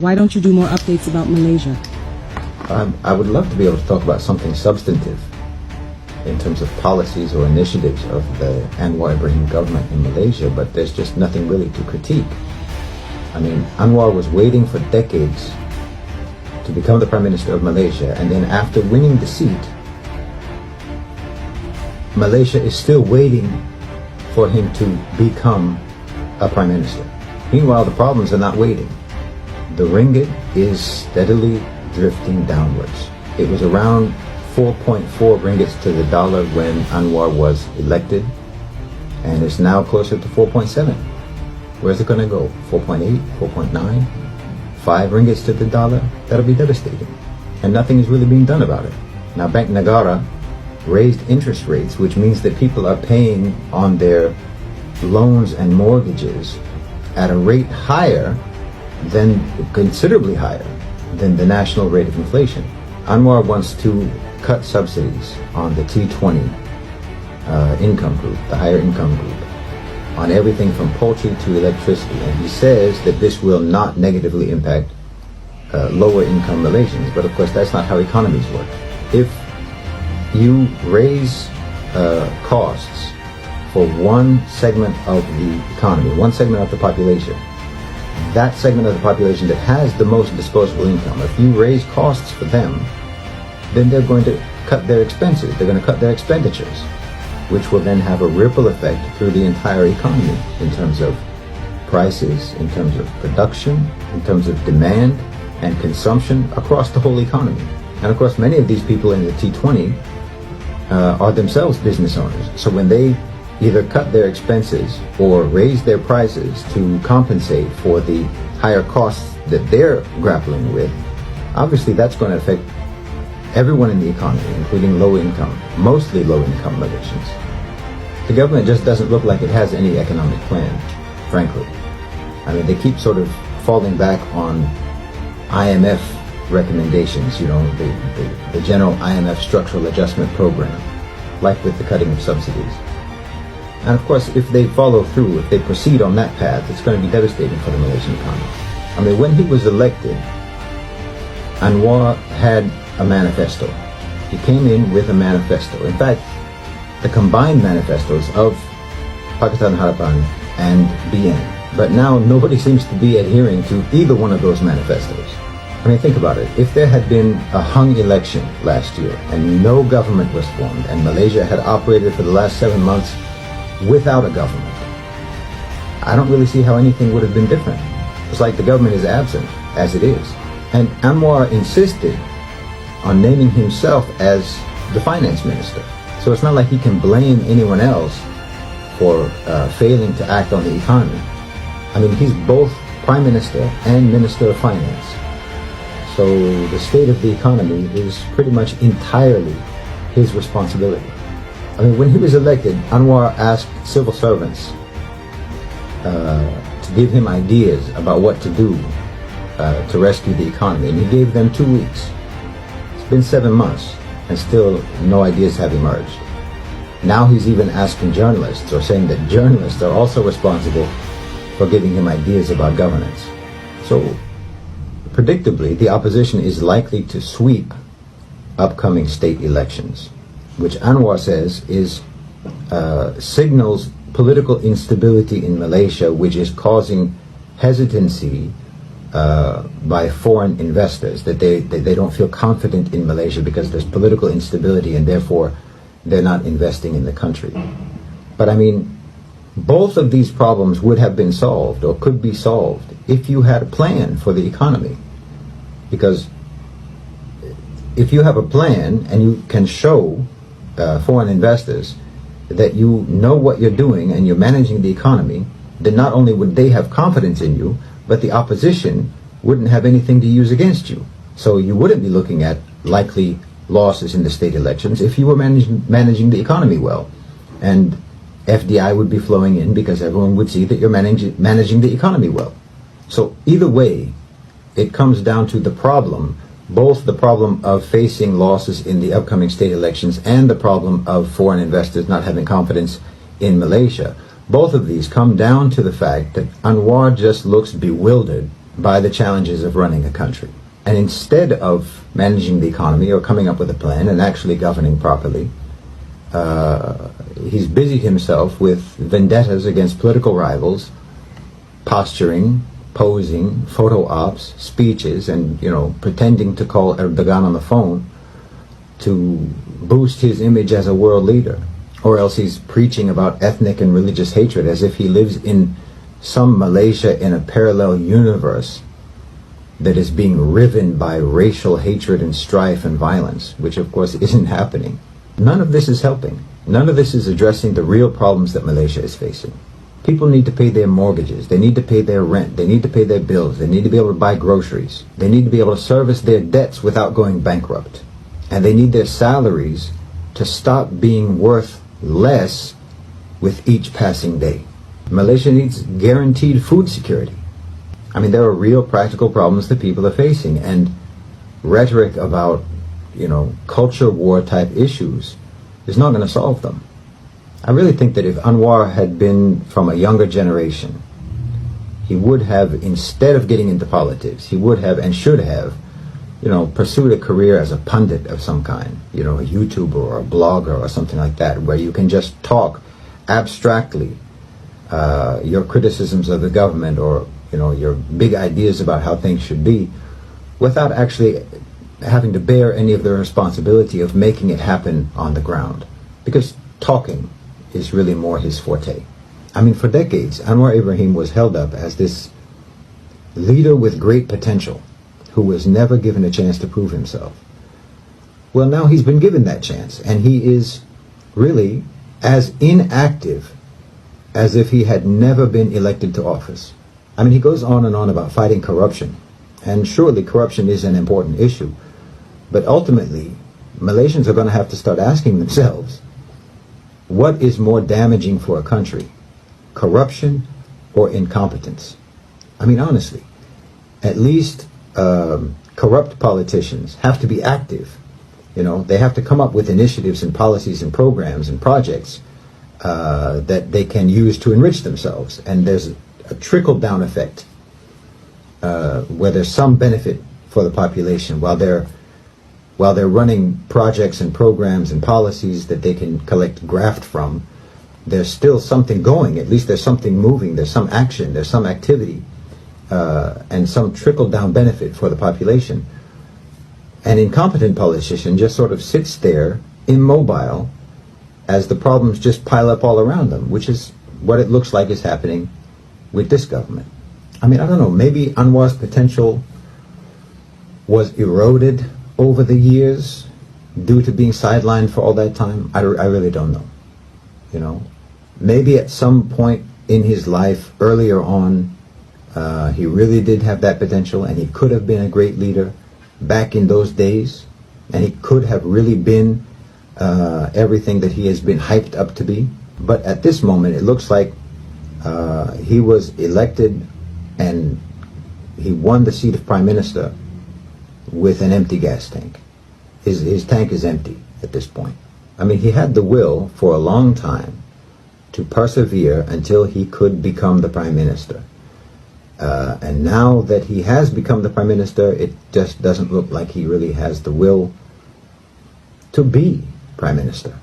Why don't you do more updates about Malaysia? I would love to be able to talk about something substantive in terms of policies or initiatives of the Anwar Ibrahim government in Malaysia, but there's just nothing really to critique. I mean, Anwar was waiting for decades to become the Prime Minister of Malaysia, and then after winning the seat, Malaysia is still waiting for him to become a Prime Minister. Meanwhile, the problems are not waiting. The ringgit is steadily drifting downwards. It was around 4.4 ringgits to the dollar when Anwar was elected, and it's now closer to 4.7. Where's it going to go? 4.8, 4.9, 5 ringgits to the dollar? That'll be devastating. And nothing is really being done about it. Now, Bank Negara raised interest rates, which means that people are paying on their loans and mortgages at a rate considerably higher than the national rate of inflation. Anwar wants to cut subsidies on the T20 income group, the higher income group, on everything from poultry to electricity. And he says that this will not negatively impact lower income Malaysians. But of course, that's not how economies work. If you raise costs for one segment of the economy, one segment of the population, that segment of the population that has the most disposable income, if you raise costs for them, then they're going to cut their expenses, they're going to cut their expenditures, which will then have a ripple effect through the entire economy in terms of prices, in terms of production, in terms of demand and consumption across the whole economy. And of course, many of these people in the T20 are themselves business owners. So when they either cut their expenses or raise their prices to compensate for the higher costs that they're grappling with, obviously that's going to affect everyone in the economy, including mostly low-income Malaysians. The government just doesn't look like it has any economic plan, frankly. I mean, they keep sort of falling back on IMF recommendations, the general IMF structural adjustment program, like with the cutting of subsidies. And of course, if they follow through, if they proceed on that path, it's going to be devastating for the Malaysian economy. I mean, when he was elected, Anwar had a manifesto. He came in with a manifesto. In fact, the combined manifestos of Pakatan Harapan and BN. But now nobody seems to be adhering to either one of those manifestos. I mean, think about it. If there had been a hung election last year and no government was formed and Malaysia had operated for the last 7 months without a government, I don't really see how anything would have been different. It's like the government is absent, as it is. And Anwar insisted on naming himself as the finance minister. So it's not like he can blame anyone else for failing to act on the economy. I mean, he's both prime minister and minister of finance. So the state of the economy is pretty much entirely his responsibility. I mean, when he was elected, Anwar asked civil servants to give him ideas about what to do to rescue the economy, and he gave them 2 weeks. It's been 7 months, and still no ideas have emerged. Now he's even asking journalists, or saying that journalists are also responsible for giving him ideas about governance. So, predictably, the opposition is likely to sweep upcoming state elections, which Anwar says signals political instability in Malaysia, which is causing hesitancy by foreign investors, that they don't feel confident in Malaysia because there's political instability and therefore they're not investing in the country. But I mean, both of these problems would have been solved or could be solved if you had a plan for the economy. Because if you have a plan and you can show foreign investors that you know what you're doing and you're managing the economy, then not only would they have confidence in you, but the opposition wouldn't have anything to use against you. So you wouldn't be looking at likely losses in the state elections if you were managing the economy well. And FDI would be flowing in because everyone would see that you're managing the economy well. So either way, it comes down to the problem, both the problem of facing losses in the upcoming state elections and the problem of foreign investors not having confidence in Malaysia. Both of these come down to the fact that Anwar just looks bewildered by the challenges of running a country. And instead of managing the economy or coming up with a plan and actually governing properly, he's busied himself with vendettas against political rivals, posturing, posing, photo ops, speeches, and, pretending to call Erdogan on the phone to boost his image as a world leader. Or else he's preaching about ethnic and religious hatred as if he lives in some Malaysia in a parallel universe that is being riven by racial hatred and strife and violence, which of course isn't happening. None of this is helping. None of this is addressing the real problems that Malaysia is facing. People need to pay their mortgages. They need to pay their rent. They need to pay their bills. They need to be able to buy groceries. They need to be able to service their debts without going bankrupt. And they need their salaries to stop being worth less with each passing day. Malaysia needs guaranteed food security. I mean, there are real practical problems that people are facing, and rhetoric about, culture war type issues is not going to solve them. I really think that if Anwar had been from a younger generation, he would have, instead of getting into politics, he would have and should have, pursued a career as a pundit of some kind, a YouTuber or a blogger or something like that, where you can just talk abstractly your criticisms of the government or your big ideas about how things should be, without actually having to bear any of the responsibility of making it happen on the ground. Because talking is really more his forte. I mean, for decades, Anwar Ibrahim was held up as this leader with great potential who was never given a chance to prove himself. Well, now he's been given that chance, and he is really as inactive as if he had never been elected to office. I mean, he goes on and on about fighting corruption, and surely corruption is an important issue, but ultimately, Malaysians are going to have to start asking themselves, what is more damaging for a country, corruption or incompetence? I mean, honestly, at least corrupt politicians have to be active. They have to come up with initiatives and policies and programs and projects that they can use to enrich themselves. And there's a trickle-down effect where there's some benefit for the population while they're running projects and programs and policies that they can collect graft from. There's still something going. At least there's something moving. There's some action. There's some activity. And some trickle-down benefit for the population. An incompetent politician just sort of sits there, immobile, as the problems just pile up all around them, which is what it looks like is happening with this government. I mean, I don't know, maybe Anwar's potential was eroded over the years due to being sidelined for all that time. I really don't know. Maybe at some point in his life, earlier on, he really did have that potential, and he could have been a great leader back in those days, and he could have really been everything that he has been hyped up to be. But at this moment, it looks like he was elected and he won the seat of Prime Minister with an empty gas tank. His tank is empty at this point. I mean, he had the will for a long time to persevere until he could become the Prime Minister. And now that he has become the Prime Minister, it just doesn't look like he really has the will to be Prime Minister.